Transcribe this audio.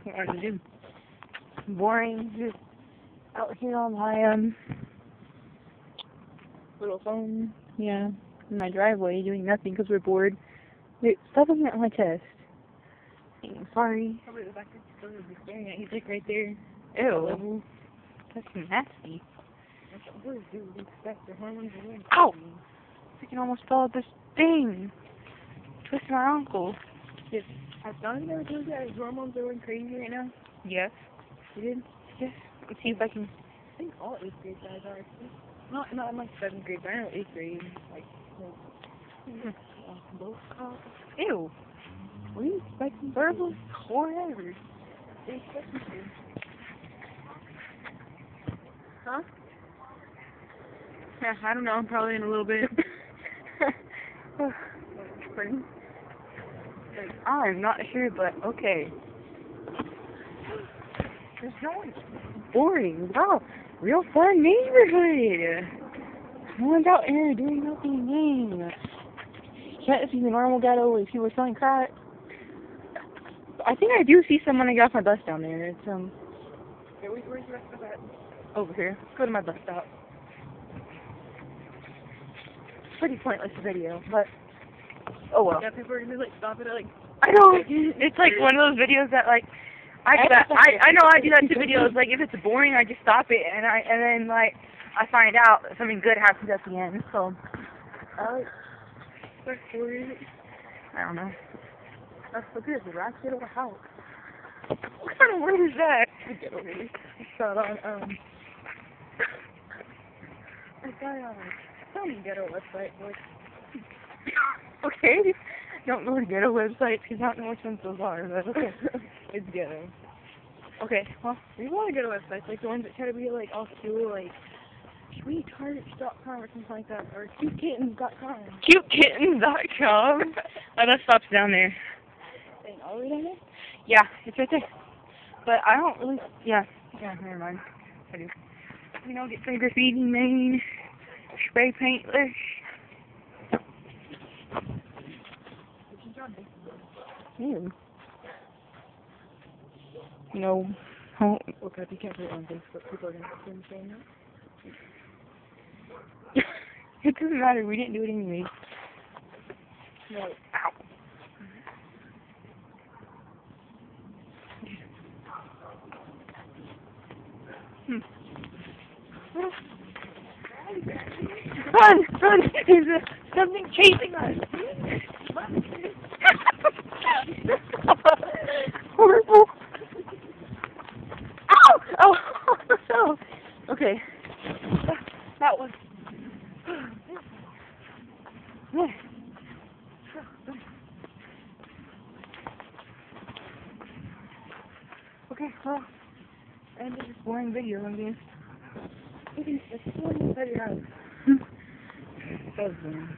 What are you doing? Boring. Just out here on my little phone. Yeah, in my driveway, doing nothing because we're bored. Wait, stop looking at my chest. Sorry. Probably the back of the staring at you, like right there. Ew. That's nasty. That's what boys do. They expect their hormones are going Ow! crazy. Freaking almost fell out this thing. Twisted my ankle. Yes. Has Donnie ever told you that his hormones are going crazy right now? Yes. He did? Yes. Let's see if I can. I think all 8th grade guys are. Not in like 7th grade, but I know 8th grade. Like, both. Ew. What do you expect them to Verbal do? forever. They expect them to. Huh? Yeah, I don't know. Probably in a little bit. Pardon? I'm not sure, but okay. There's no one. Boring. Wow. Real fun neighborhood. No one's out here doing nothing. Can't see the normal ghetto where people are selling crack. I think I do see someone I got off my bus down there. It's Yeah, where's the rest of that? over here. Let's go to my bus stop. Pretty pointless video, but oh well. Yeah, people are gonna like stop it at like. I know. It's like one of those videos that like I know I do that to videos. Like if it's boring, I just stop it and then like I find out that something good happens at the end. So Where is it? I don't know. Look at this rock little house. What kind of word is that? Get over here. I saw it on I saw some ghetto website. Like, Okay. Don't go to ghetto websites because I don't know which ones those are. But okay. it's ghetto. Okay. Well, We want to go to websites like the ones that try to be like all cool, like sweethearts.com or something like that, or cutekittens.com. cutekittens.com. My bus stop's down there. And all the way down there? Yeah, it's right there. But I don't really. Yeah, never mind. I do. You know, get some graffiti made, spray paintless. Which is John. Ew. You know, oh, Okay, you can't put it on Facebook. People are going to see him saying that. it doesn't matter. We didn't do it anyway. No. Ow. Run! Run! There's something chasing us! Horrible! Ow! Oh! Oh! Okay. That was... Okay, well, end of this boring video, I guess. Look at this. It's 4 inside your house. That was boring.